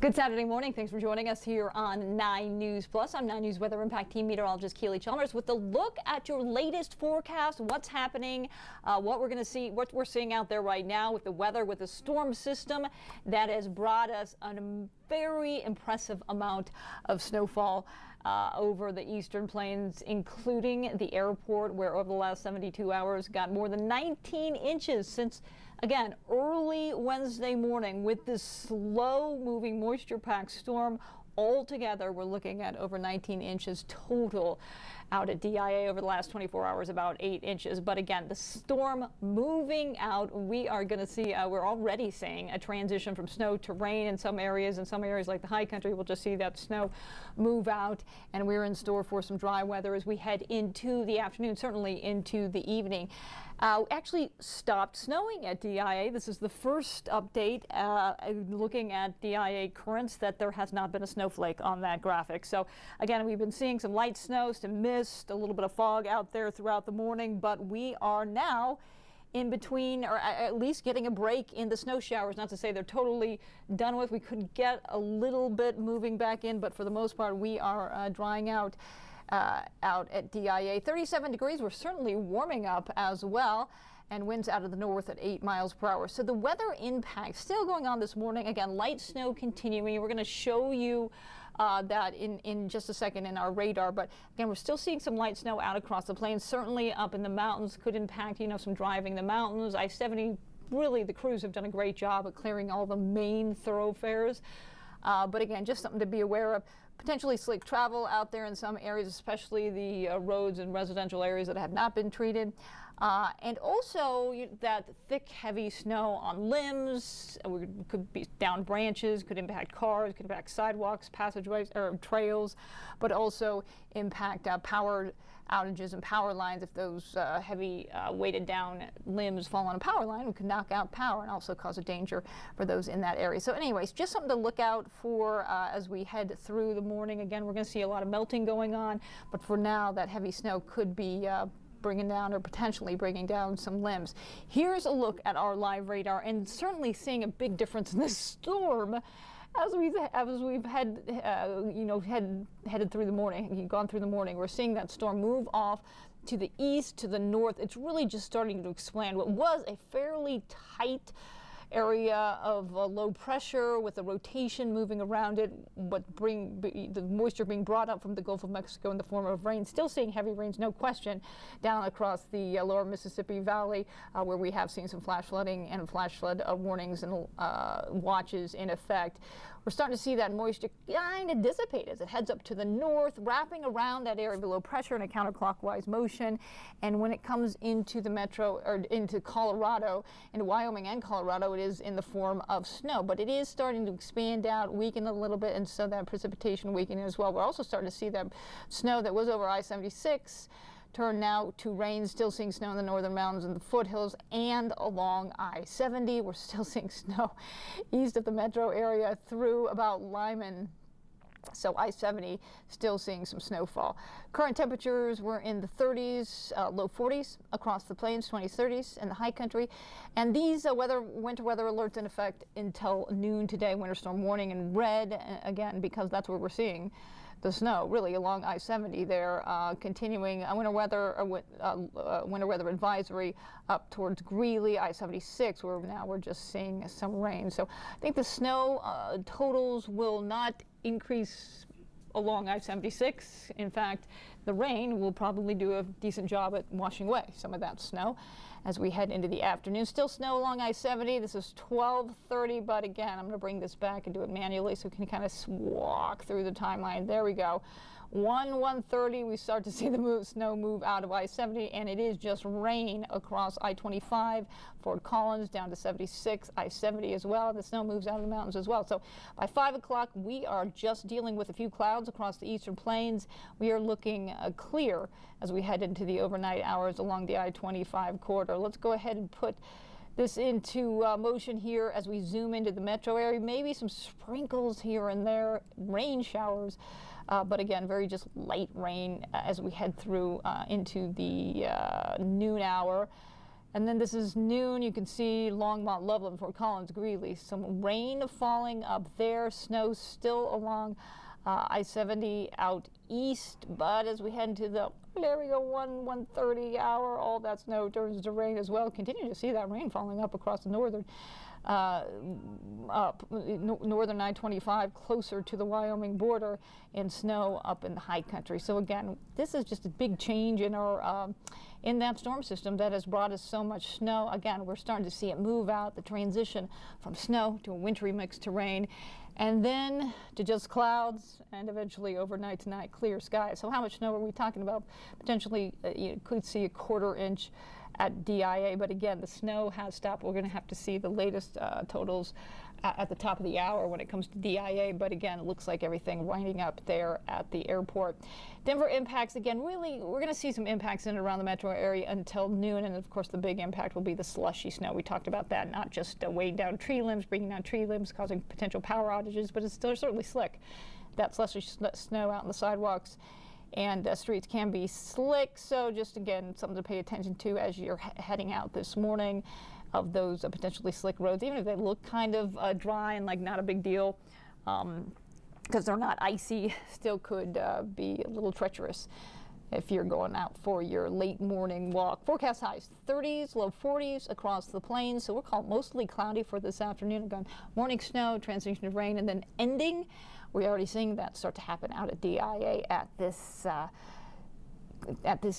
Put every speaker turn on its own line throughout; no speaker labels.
Good Saturday morning. Thanks for joining us here on 9 News Plus. I'm 9 News Weather Impact Team Meteorologist Keely Chalmers with a look at your latest forecast, what's happening, what we're going to see, what we're seeing out there right now with the weather, with the storm system that has brought us a very impressive amount of snowfall over the eastern plains, including the airport, where over the last 72 hours got more than 19 inches since, again, early Wednesday morning with this slow-moving moisture-packed storm. Altogether, we're looking at over 19 inches total out at DIA over the last 24 hours, about 8 inches. But again, the storm moving out, we are going to see, we're already seeing a transition from snow to rain in some areas. In some areas like the high country, we'll just see that snow move out. And we're in store for some dry weather as we head into the afternoon, certainly into the evening. Actually stopped snowing at DIA. This is the first update looking at DIA currents that there has not been a snowflake on that graphic. So again, we've been seeing some light snow, some mist, a little bit of fog out there throughout the morning, but we are now in between, or at least getting a break in the snow showers. Not to say they're totally done with. We could get a little bit moving back in, but for the most part, we are drying out at DIA. 37 degrees. We're certainly warming up as well, and winds out of the north at 8 miles per hour. So the weather impact still going on this morning. Again, light snow continuing. We're going to show you that in just a second in our radar. But again, we're still seeing some light snow out across the plains. Certainly up in the mountains could impact, some driving the mountains. I-70, really the crews have done a great job at clearing all the main thoroughfares. But again, just something to be aware of. Potentially slick travel out there in some areas, especially the roads and residential areas that have not been treated. And also that thick, heavy snow on limbs, could be down branches, could impact cars, could impact sidewalks, passageways, or trails, but also impact power outages and power lines. If those heavy weighted down limbs fall on a power line, it could knock out power and also cause a danger for those in that area. So anyways, just something to look out for as we head through the morning. Again, we're going to see a lot of melting going on, but for now, that heavy snow could be bringing down or potentially bringing down some limbs. Here's a look at our live radar, and certainly seeing a big difference in this storm as we've headed through the morning, gone through the morning. We're seeing that storm move off to the east, to the north. It's really just starting to expand what was a fairly tight area of low pressure with a rotation moving around it, but the moisture being brought up from the Gulf of Mexico in the form of rain. Still seeing heavy rains, no question, down across the lower Mississippi Valley, where we have seen some flash flooding and flash flood warnings and watches in effect. We're starting to see that moisture kind of dissipate as it heads up to the north, wrapping around that area below pressure in a counterclockwise motion. And when it comes into the metro, or into Colorado, into Wyoming and Colorado, it is in the form of snow. But it is starting to expand out, weaken a little bit, and so that precipitation weakening as well. We're also starting to see that snow that was over I-76 turn now to rain. Still seeing snow in the northern mountains and the foothills and along I-70. We're still seeing snow east of the metro area through about Lyman. So I-70 still seeing some snowfall. Current temperatures were in the 30s, low 40s across the plains, 20s, 30s in the high country. And these winter weather alerts in effect until noon today. Winter storm warning in red, again, because that's where we're seeing the snow really along I-70 there, continuing winter weather advisory up towards Greeley, I-76, where now we're just seeing some rain. So I think the snow totals will not increase along I-76. In fact, the rain will probably do a decent job at washing away some of that snow as we head into the afternoon. Still snow along I-70. This is 12:30, but again, I'm going to bring this back and do it manually so we can kind of walk through the timeline. There we go. 1:30, we start to see the snow move out of I-70, and it is just rain across I-25, Fort Collins down to 76, I-70 as well. The snow moves out of the mountains as well. So by 5 o'clock, we are just dealing with a few clouds across the eastern plains. We are looking clear as we head into the overnight hours along the I-25 corridor. Let's go ahead and put this into motion here as we zoom into the metro area. Maybe some sprinkles here and there, rain showers. But again, very just light rain as we head through into the noon hour. And then this is noon. You can see Longmont, Loveland, Fort Collins, Greeley. Some rain falling up there. Snow still along I-70 out east. But as we head into the, there we go, 1:30 hour, all that snow turns to rain as well. Continue to see that rain falling up across the northern northern I-25 closer to the Wyoming border, and snow up in the high country. So again, this is just a big change in our in that storm system that has brought us so much snow. Again, we're starting to see it move out, the transition from snow to a wintry mix to rain, and then to just clouds, and eventually overnight tonight clear skies. So how much snow are we talking about? Potentially you could see a 1/4 inch at DIA, but again, the snow has stopped. We're going to have to see the latest totals at the top of the hour when it comes to DIA, but again, it looks like everything winding up there at the airport. Denver impacts, again, really, we're going to see some impacts in and around the metro area until noon, and of course the big impact will be the slushy snow. We talked about that, not just weighing down tree limbs, bringing down tree limbs, causing potential power outages, but it's still certainly slick. That slushy snow out on the sidewalks and streets can be slick, so just again something to pay attention to as you're heading out this morning of those potentially slick roads, even if they look kind of dry and like not a big deal, because they're not icy, still could be a little treacherous if you're going out for your late morning walk. Forecast highs 30s, low 40s across the plains, so we're called mostly cloudy for this afternoon. Again, morning snow, transition to rain, and then ending. We're already seeing that start to happen out at DIA at this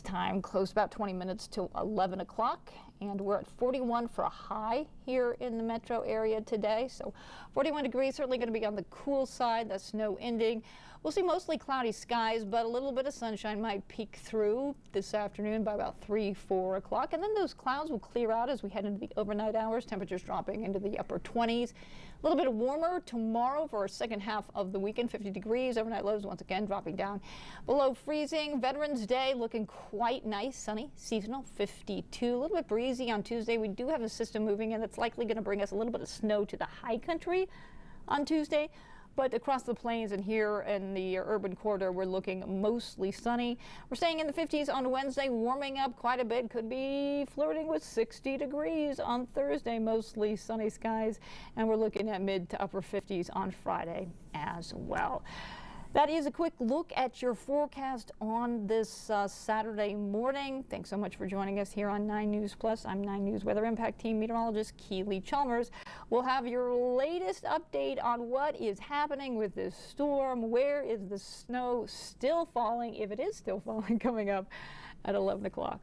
time, close about 20 minutes till 11 o'clock. And we're at 41 for a high here in the metro area today. So 41 degrees, certainly going to be on the cool side. The snow ending. We'll see mostly cloudy skies, but a little bit of sunshine might peek through this afternoon by about 3, 4 o'clock. And then those clouds will clear out as we head into the overnight hours. Temperatures dropping into the upper 20s. A little bit warmer tomorrow for our second half of the weekend, 50 degrees. Overnight lows once again dropping down below freezing. Veterans Day looking quite nice, sunny, seasonal, 52. A little bit breezy on Tuesday. We do have a system moving in that's likely going to bring us a little bit of snow to the high country on Tuesday. But across the plains and here in the urban corridor, we're looking mostly sunny. We're staying in the 50s on Wednesday, warming up quite a bit. Could be flirting with 60 degrees on Thursday, mostly sunny skies. And we're looking at mid to upper 50s on Friday as well. That is a quick look at your forecast on this Saturday morning. Thanks so much for joining us here on 9 News Plus. I'm 9 News Weather Impact Team Meteorologist Keely Chalmers. We'll have your latest update on what is happening with this storm. Where is the snow still falling, if it is still falling, coming up at 11 o'clock.